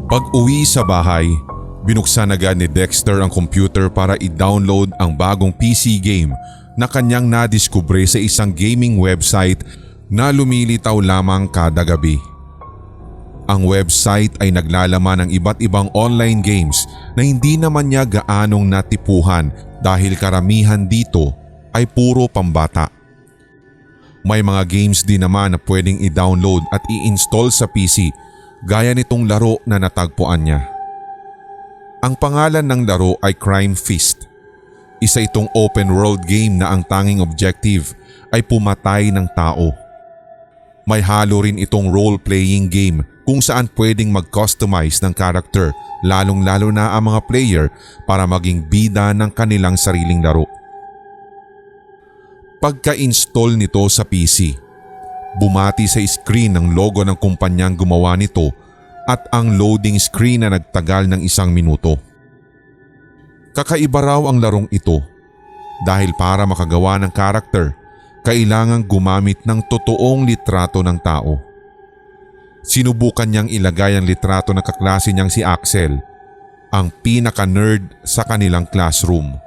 Pag-uwi sa bahay, binuksan agad ni Dexter ang computer para i-download ang bagong PC game na kanyang nadiskubre sa isang gaming website na lumilitaw lamang kada gabi. Ang website ay naglalaman ng iba't ibang online games na hindi naman niya gaanong natipuhan dahil karamihan dito ay puro pambata. May mga games din naman na pwedeng i-download at i-install sa PC gaya nitong laro na natagpuan niya. Ang pangalan ng laro ay Crime Feast. Isa itong open world game na ang tanging objective ay pumatay ng tao. May halo rin itong role-playing game kung saan pwedeng mag-customize ng character lalong-lalo na ang mga player para maging bida ng kanilang sariling laro. Pagka-install nito sa PC, bumati sa screen ng logo ng kumpanyang gumawa nito at ang loading screen na nagtagal ng 1 minuto. Kakaiba raw ang larong ito dahil para makagawa ng character, kailangang gumamit ng totoong litrato ng tao. Sinubukan niyang ilagay ang litrato ng kaklase niyang si Axel, ang pinaka-nerd sa kanilang classroom.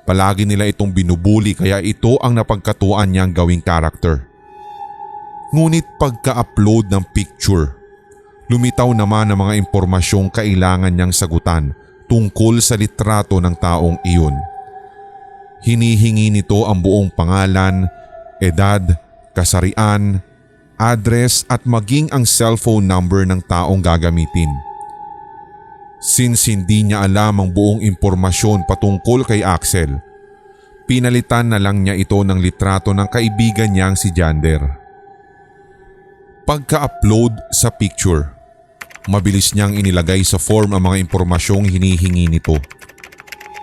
Palagi nila itong binubuli kaya ito ang napagkatuan niyang gawing character. Ngunit pagka-upload ng picture, lumitaw naman ang mga impormasyong kailangan niyang sagutan tungkol sa litrato ng taong iyon. Hinihingi nito ang buong pangalan, edad, kasarian, address at maging ang cellphone number ng taong gagamitin. Since hindi niya alam ang buong impormasyon patungkol kay Axel, pinalitan na lang niya ito ng litrato ng kaibigan niyang si Jander. Pagka-upload sa picture, mabilis niyang inilagay sa form ang mga impormasyong hinihingi nito.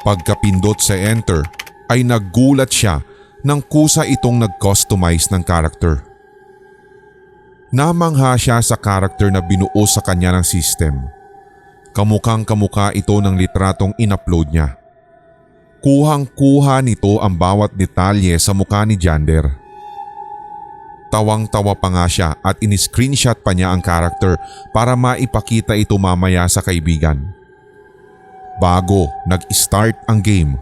Pagkapindot sa enter ay naggulat siya nang kusa itong nag-customize ng character. Namangha siya sa character na binuo sa kanya ng system. Kamukhang kamukha ito ng litratong in-upload niya. Kuhang-kuha nito ang bawat detalye sa mukha ni Jander. Tawang-tawa pa nga siya at in-screenshot pa niya ang character para maipakita ito mamaya sa kaibigan. Bago nag-start ang game,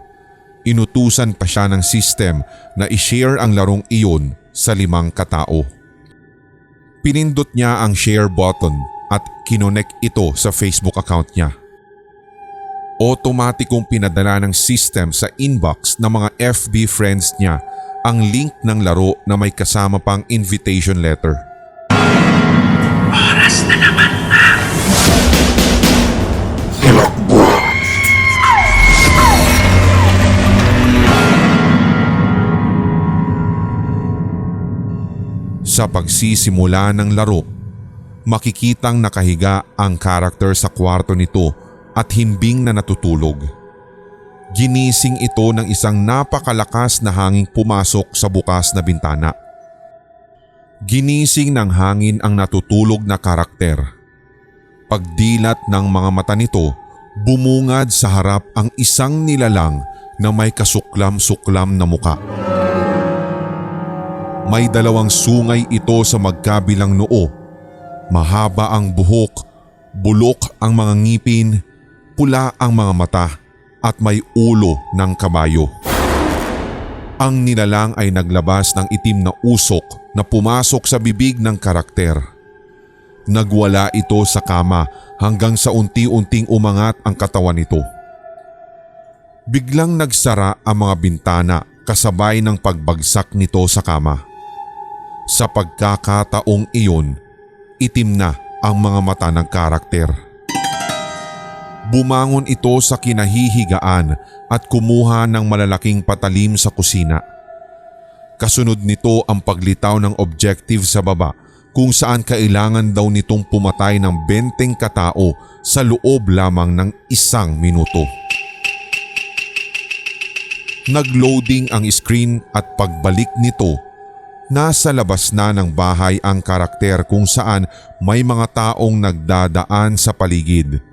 inutusan pa siya ng system na i-share ang larong iyon sa 5 katao. Pinindot niya ang share button at kinonek ito sa Facebook account niya. Otomatikong pinadala ng system sa inbox ng mga FB friends niya ang link ng laro na may kasama pang invitation letter. Oras na naman na. Sa pagsisimula ng laro, makikitang nakahiga ang karakter sa kwarto nito at himbing na natutulog. Ginising ito ng isang napakalakas na hanging pumasok sa bukas na bintana. Ginising ng hangin ang natutulog na karakter. Pagdilat ng mga mata nito, bumungad sa harap ang isang nilalang na may kasuklam-suklam na muka. May 2 sungay ito sa magkabilang noo. Mahaba ang buhok, bulok ang mga ngipin, pula ang mga mata at may ulo ng kabayo. Ang nilalang ay naglabas ng itim na usok na pumasok sa bibig ng karakter. Nagwala ito sa kama hanggang sa unti-unting umangat ang katawan nito. Biglang nagsara ang mga bintana kasabay ng pagbagsak nito sa kama. Sa pagkakataong iyon, itim na ang mga mata ng karakter. Bumangon ito sa kinahihigaan at kumuha ng malalaking patalim sa kusina. Kasunod nito ang paglitaw ng objective sa baba kung saan kailangan daw nitong pumatay ng 20 katao sa loob lamang ng 1 minuto. Nagloading ang screen at pagbalik nito, nasa labas na ng bahay ang karakter kung saan may mga taong nagdadaan sa paligid.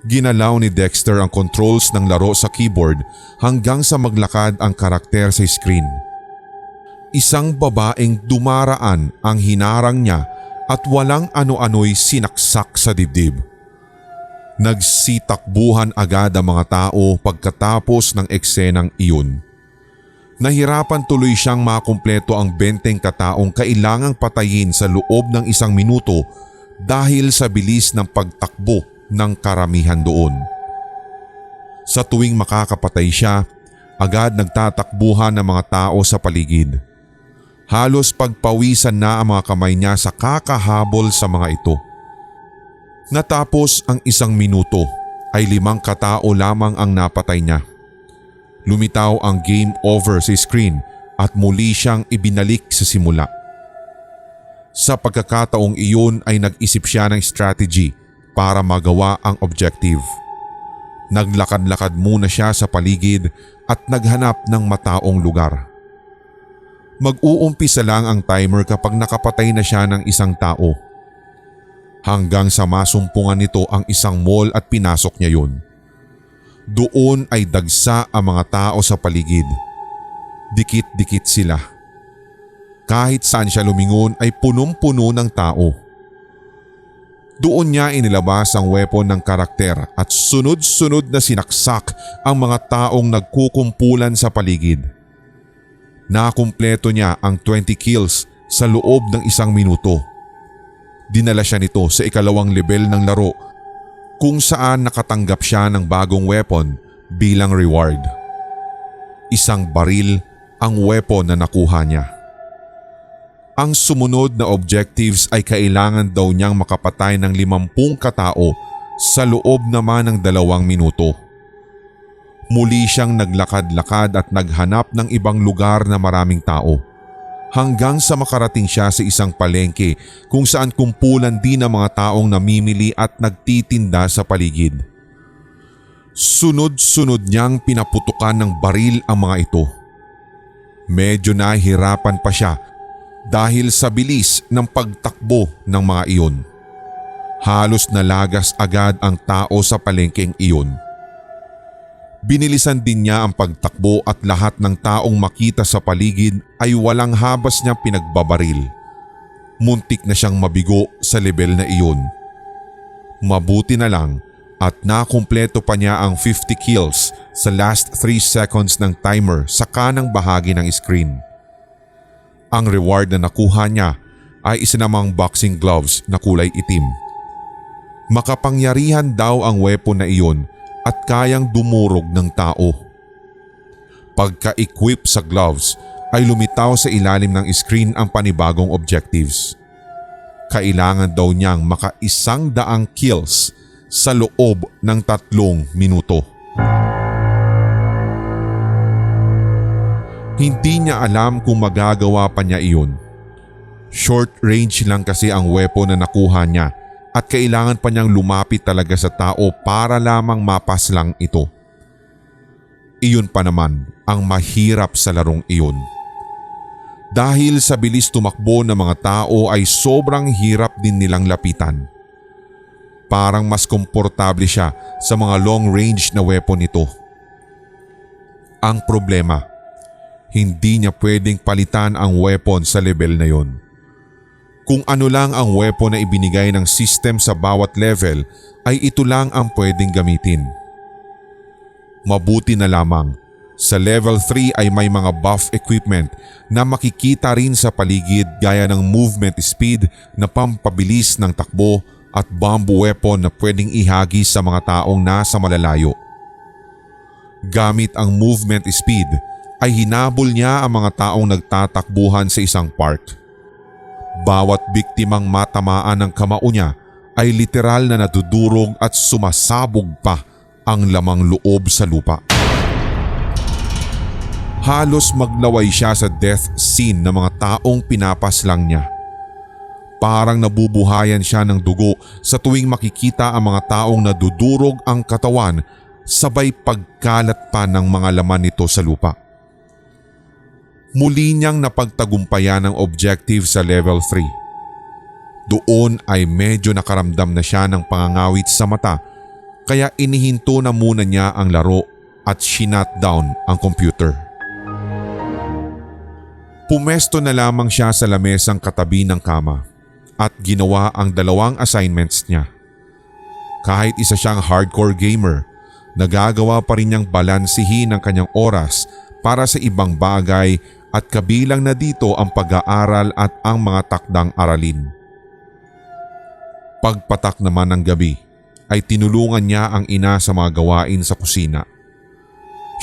Ginalaw ni Dexter ang controls ng laro sa keyboard hanggang sa maglakad ang karakter sa screen. Isang babaeng dumaraan ang hinarang niya at walang ano-ano'y sinaksak sa dibdib. Nagsitakbuhan agad ang mga tao pagkatapos ng eksenang iyon. Nahirapan tuloy siyang makumpleto ang 20 kataong kailangang patayin sa loob ng 1 minuto dahil sa bilis ng pagtakbo ng karamihan doon. Sa tuwing makakapatay siya, agad nagtatakbuhan ng mga tao sa paligid. Halos pagpawisan na ang mga kamay niya sa kakahabol sa mga ito. Natapos ang 1 minuto ay 5 katao lamang ang napatay niya. Lumitaw ang game over sa screen at muli siyang ibinalik sa simula. Sa pagkakataong iyon ay nag-isip siya ng strategy para magawa ang objective. Naglakad-lakad muna siya sa paligid at naghanap ng mataong lugar. Mag-uumpisa lang ang timer kapag nakapatay na siya ng 1 tao. Hanggang sa masumpungan nito ang 1 mall at pinasok niya yun. Doon ay dagsa ang mga tao sa paligid. Dikit-dikit sila. Kahit saan siya lumingon ay punong-puno ng tao. Doon niya inilabas ang weapon ng karakter at sunod-sunod na sinaksak ang mga taong nagkukumpulan sa paligid. Nakumpleto niya ang 20 kills sa loob ng 1 minuto. Dinala siya nito sa 2nd level ng laro kung saan nakatanggap siya ng bagong weapon bilang reward. 1 baril ang weapon na nakuha niya. Ang sumunod na objectives ay kailangan daw niyang makapatay ng 50 katao sa loob naman ng 2 minuto. Muli siyang naglakad-lakad at naghanap ng ibang lugar na maraming tao hanggang sa makarating siya sa isang palengke kung saan kumpulan din ang mga taong namimili at nagtitinda sa paligid. Sunod-sunod niyang pinaputukan ng baril ang mga ito. Medyo nahihirapan pa siya dahil sa bilis ng pagtakbo ng mga iyon. Halos nalagas agad ang tao sa palengkeng iyon. Binilisan din niya ang pagtakbo at lahat ng taong makita sa paligid ay walang habas niyang pinagbabaril. Muntik na siyang mabigo sa level na iyon. Mabuti na lang at nakumpleto pa niya ang 50 kills sa last 3 seconds ng timer sa kanang bahagi ng screen. Ang reward na nakuha niya ay isa namang boxing gloves na kulay itim. Makapangyarihan daw ang weapon na iyon at kayang dumurog ng tao. Pagka-equip sa gloves ay lumitaw sa ilalim ng screen ang panibagong objectives. Kailangan daw niyang maka-100 kills sa loob ng 3 minuto. Hindi niya alam kung magagawa pa niya iyon. Short range lang kasi ang weapon na nakuha niya at kailangan pa niyang lumapit talaga sa tao para lamang mapaslang ito. Iyon pa naman ang mahirap sa larong iyon. Dahil sa bilis tumakbo ng mga tao ay sobrang hirap din nilang lapitan. Parang mas komportable siya sa mga long range na weapon nito. Ang problema, hindi niya pwedeng palitan ang weapon sa level na yon. Kung ano lang ang weapon na ibinigay ng system sa bawat level ay ito lang ang pwedeng gamitin. Mabuti na lamang, sa level 3 ay may mga buff equipment na makikita rin sa paligid gaya ng movement speed na pampabilis ng takbo at bomb weapon na pwedeng ihagis sa mga taong nasa malalayo. Gamit ang movement speed ay hinabol niya ang mga taong nagtatakbuhan sa isang park. Bawat biktimang matamaan ng kamao niya ay literal na nadudurog at sumasabog pa ang lamang loob sa lupa. Halos maglaway siya sa death scene ng mga taong pinapaslang niya. Parang nabubuhayan siya ng dugo sa tuwing makikita ang mga taong nadudurog ang katawan sabay pagkalat pa ng mga laman nito sa lupa. Muli niyang napagtagumpayan ang objective sa level 3. Doon ay medyo nakaramdam na siya ng pangangawit sa mata kaya inihinto na muna niya ang laro at shinut down ang computer. Pumesto na lamang siya sa lamesang katabi ng kama at ginawa ang 2 assignments niya. Kahit isa siyang hardcore gamer, nagagawa pa rin niyang balansihin ang kanyang oras para sa ibang bagay at kabilang na dito ang pag-aaral at ang mga takdang aralin. Pagpatak naman ng gabi ay tinulungan niya ang ina sa mga gawain sa kusina.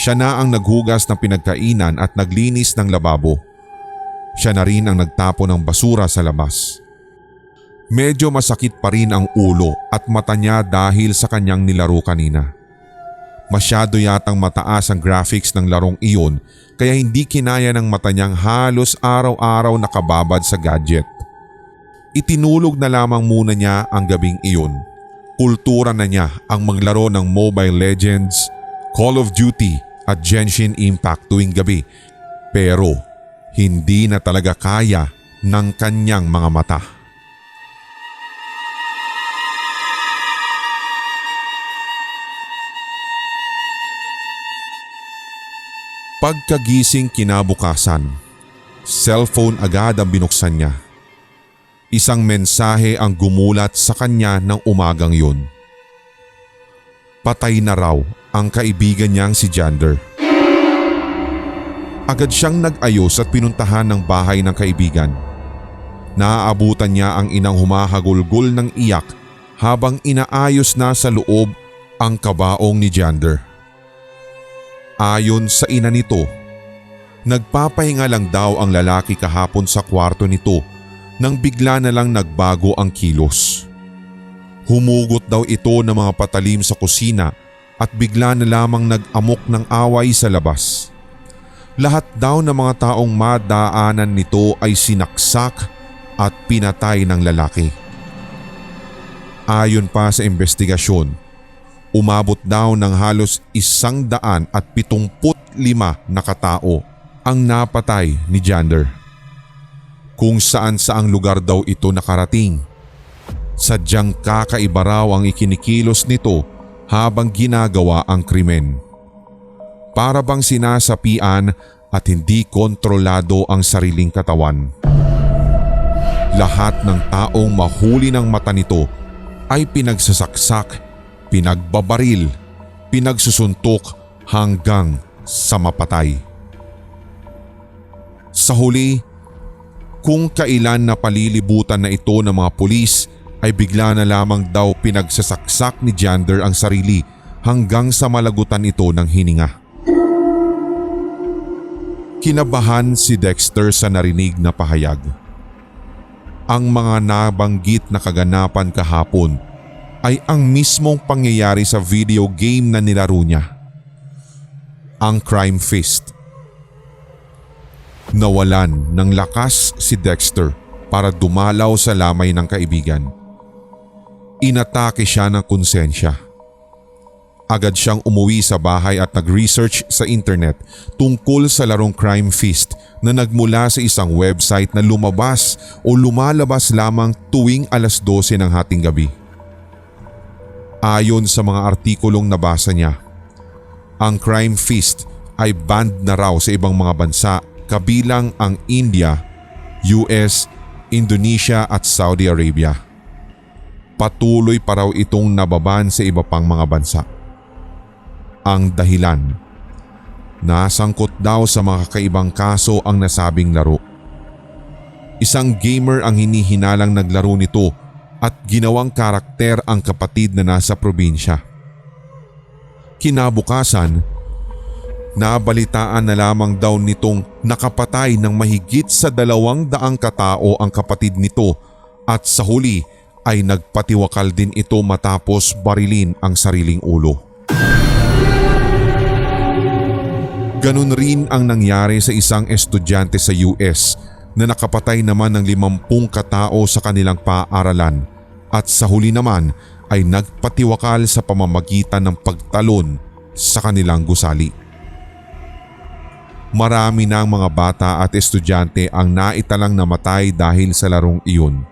Siya na ang naghugas ng pinagkainan at naglinis ng lababo. Siya na rin ang nagtapon ng basura sa labas. Medyo masakit pa rin ang ulo at mata niya dahil sa kanyang nilaro kanina. Masyado yatang mataas ang graphics ng larong iyon kaya hindi kinaya ng mata niyang halos araw-araw nakababad sa gadget. Itinulog na lamang muna niya ang gabing iyon. Kultura na niya ang maglaro ng Mobile Legends, Call of Duty at Genshin Impact tuwing gabi, pero hindi na talaga kaya ng kanyang mga mata. Pagkagising kinabukasan, cellphone agad ang binuksan niya. Isang mensahe ang gumulat sa kanya ng umagang yun. Patay na raw ang kaibigan niyang si Jander. Agad siyang nag-ayos at pinuntahan ng bahay ng kaibigan. Naaabutan niya ang inang humahagulgol ng iyak habang inaayos na sa loob ang kabaong ni Jander. Ayon sa ina nito, nagpapahinga lang daw ang lalaki kahapon sa kwarto nito nang bigla na lang nagbago ang kilos. Humugot daw ito ng mga patalim sa kusina at bigla na lamang nag-amok ng away sa labas. Lahat daw ng mga taong madaanan nito ay sinaksak at pinatay ng lalaki. Ayon pa sa investigasyon, umabot daw ng halos 175 na katao ang napatay ni Jander. Kung saan-saang lugar daw ito nakarating. Sadyang kakaiba raw ang ikinikilos nito habang ginagawa ang krimen. Para bang sinasapian at hindi kontrolado ang sariling katawan. Lahat ng taong mahuli ng mata nito ay pinagsasaksak, pinagbabaril, pinagsusuntok hanggang sa mapatay. Sa huli, kung kailan na palilibutan na ito ng mga pulis ay bigla na lamang daw pinagsasaksak ni Jander ang sarili hanggang sa malagutan ito ng hininga. Kinabahan si Dexter sa narinig na pahayag. Ang mga nabanggit na kaganapan kahapon ay ang mismong pangyayari sa video game na nilaro niya, ang Crime Fist. Nawalan ng lakas si Dexter para dumalaw sa lamay ng kaibigan. Inatake siya ng konsensya. Agad siyang umuwi sa bahay at nag-research sa internet tungkol sa larong Crime Fist na nagmula sa isang website na lumabas o lumalabas lamang tuwing alas 12 ng hating gabi. Ayon sa mga artikulong nabasa niya, ang Crime Fist ay banned na raw sa ibang mga bansa kabilang ang India, US, Indonesia at Saudi Arabia. Patuloy pa raw itong nababan sa iba pang mga bansa. Ang dahilan, nasangkot daw sa mga kakaibang kaso ang nasabing laro. Isang gamer ang hinihinalang naglaro nito at ginawang karakter ang kapatid na nasa probinsya. Kinabukasan, nabalitaan na lamang daw nitong nakapatay ng mahigit sa 200 katao ang kapatid nito at sa huli ay nagpatiwakal din ito matapos barilin ang sariling ulo. Ganun rin ang nangyari sa isang estudyante sa US na nakapatay naman ng 50 katao sa kanilang paaralan at sa huli naman ay nagpatiwakal sa pamamagitan ng pagtalon sa kanilang gusali. Marami na ang mga bata at estudyante ang naitalang namatay dahil sa larong iyon.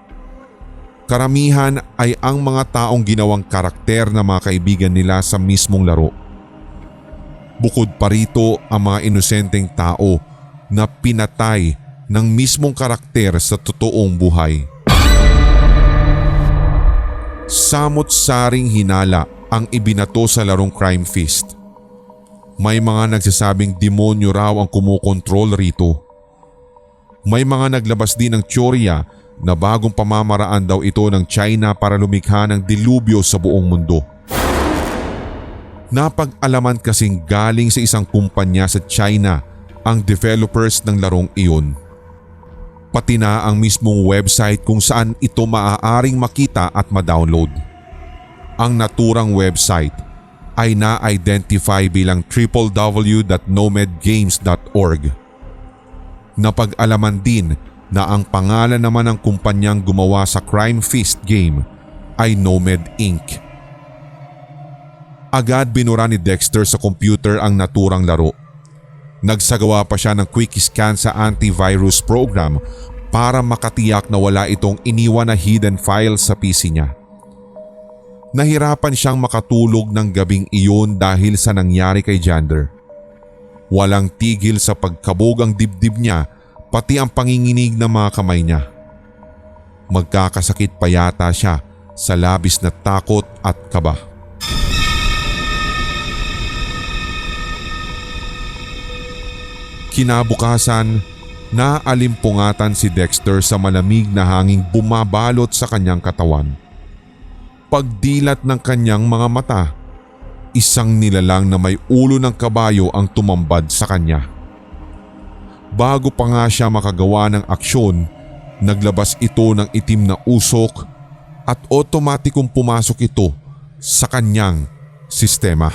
Karamihan ay ang mga taong ginawang karakter na mga kaibigan nila sa mismong laro. Bukod pa rito ang mga inosenteng tao na pinatay ng mismong karakter sa totoong buhay. Samot-saring hinala ang ibinato sa larong Crime Feast. May mga nagsasabing demonyo raw ang kumukontrol rito. May mga naglabas din ng teorya na bagong pamamaraan daw ito ng China para lumikha ng dilubyo sa buong mundo. Napag-alaman kasing galing sa isang kumpanya sa China ang developers ng larong iyon. Pati na ang mismong website kung saan ito maaaring makita at ma-download. Ang naturang website ay na-identify bilang www.nomedgames.org. Napag-alaman din na ang pangalan naman ng kumpanyang gumawa sa Crime Feast game ay Nomed Inc. Agad binura ni Dexter sa computer ang naturang laro. Nagsagawa pa siya ng quick scan sa antivirus program para makatiyak na wala itong iniwan na hidden file sa PC niya. Nahirapan siyang makatulog ng gabing iyon dahil sa nangyari kay Jander. Walang tigil sa pagkabog ang dibdib niya pati ang panginginig ng mga kamay niya. Magkakasakit pa yata siya sa labis na takot at kaba. Kinabukasan, naalimpungatan si Dexter sa malamig na hanging bumabalot sa kanyang katawan. Pagdilat ng kanyang mga mata, isang nilalang na may ulo ng kabayo ang tumambad sa kanya. Bago pa nga siya makagawa ng aksyon, naglabas ito ng itim na usok at otomatikong pumasok ito sa kanyang sistema.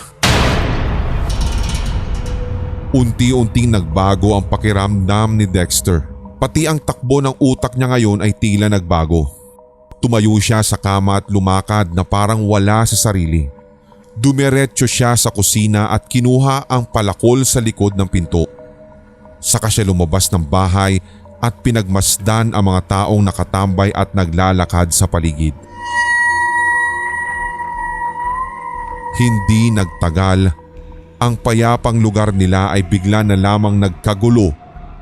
Unti-unting nagbago ang pakiramdam ni Dexter. Pati ang takbo ng utak niya ngayon ay tila nagbago. Tumayo siya sa kama at lumakad na parang wala sa sarili. Dumiretso siya sa kusina at kinuha ang palakol sa likod ng pinto. Saka siya lumabas ng bahay at pinagmasdan ang mga taong nakatambay at naglalakad sa paligid. Hindi nagtagal, ang payapang lugar nila ay bigla na lamang nagkagulo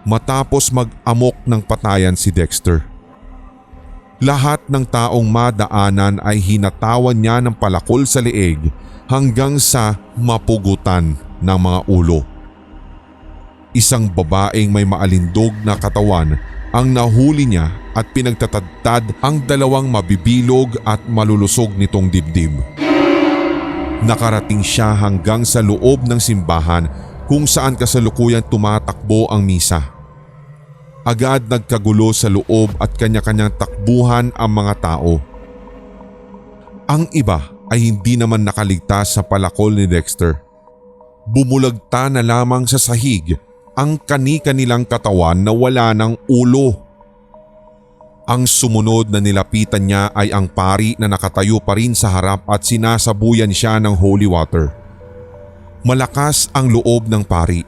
matapos mag-amok ng patayan si Dexter. Lahat ng taong madaanan ay hinatawan niya ng palakol sa leeg hanggang sa mapugutan ng mga ulo. Isang babaeng may maalindog na katawan ang nahuli niya at pinagtatadtad ang dalawang mabibilog at malulusog nitong dibdib. Nakarating siya hanggang sa loob ng simbahan kung saan kasalukuyan tumatakbo ang misa. Agad nagkagulo sa loob at kanya-kanyang takbuhan ang mga tao. Ang iba ay hindi naman nakaligtas sa palakol ni Dexter. Bumulagta na lamang sa sahig ang kani-kanilang katawan na wala ng ulo. Ang sumunod na nilapitan niya ay ang pari na nakatayo pa rin sa harap at sinasabuyan siya ng holy water. Malakas ang loob ng pari.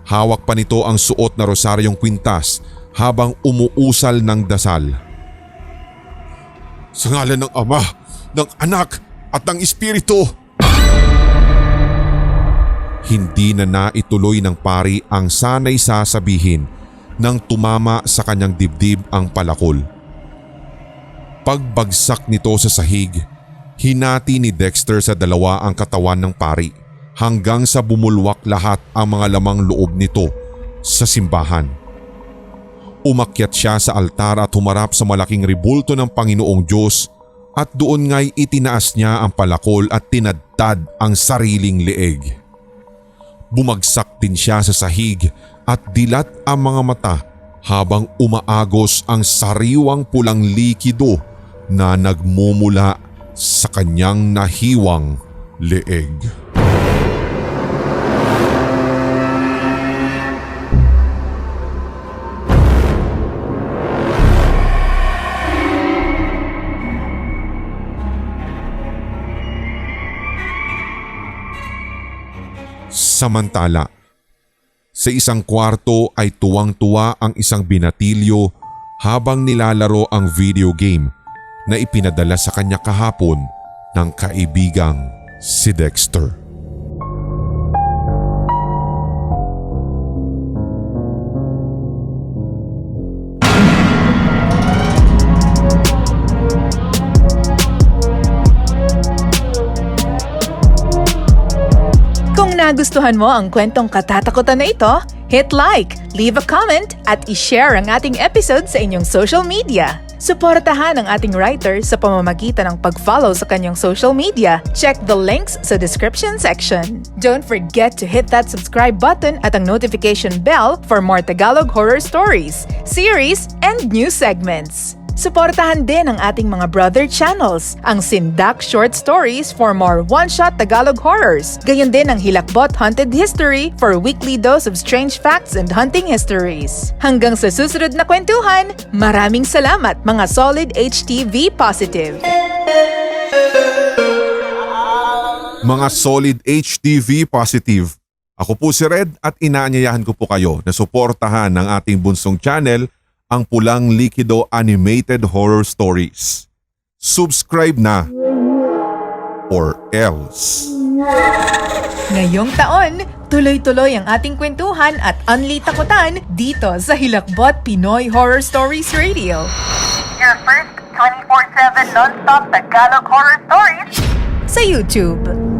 Hawak pa nito ang suot na rosaryong kwintas habang umuusal ng dasal. Sa ngalan ng Ama, ng Anak at ng Espiritu! Hindi na naituloy ng pari ang sanay sasabihin nang tumama sa kanyang dibdib ang palakol. Pagbagsak nito sa sahig, hinati ni Dexter sa dalawa ang katawan ng pari hanggang sa bumulwak lahat ang mga lamang loob nito sa simbahan. Umakyat siya sa altar at humarap sa malaking ribulto ng Panginoong Diyos at doon nga'y itinaas niya ang palakol at tinadtad ang sariling leeg. Bumagsak din siya sa sahig at dilat ang mga mata habang umaagos ang sariwang pulang likido na nagmumula sa kanyang nahiwang leeg. Samantala, sa isang kwarto ay tuwang-tuwa ang isang binatilyo habang nilalaro ang video game na ipinadala sa kanya kahapon ng kaibigang si Dexter. Kung nagustuhan mo ang kwentong katatakutan na ito, hit like, leave a comment at i-share ang ating episode sa inyong social media. Suportahan ang ating writer sa pamamagitan ng pag-follow sa kanyang social media. Check the links sa description section. Don't forget to hit that subscribe button at ang notification bell for more Tagalog horror stories, series, and new segments. Suportahan din ang ating mga brother channels, ang Sindak Short Stories for more one-shot Tagalog horrors. Gayon din ang Hilakbot Haunted History for a weekly dose of strange facts and hunting histories. Hanggang sa susunod na kwentuhan, maraming salamat mga Solid HTV Positive! Mga Solid HTV Positive, ako po si Red at inaanyayahan ko po kayo na suportahan ng ating bunsong channel, ang Pulang Likido Animated Horror Stories. Subscribe na or else. Ngayong taon, tuloy-tuloy ang ating kwentuhan at unli takutan dito sa Hilakbot Pinoy Horror Stories Radio. Your first 24/7 non-stop Tagalog horror stories Sa YouTube.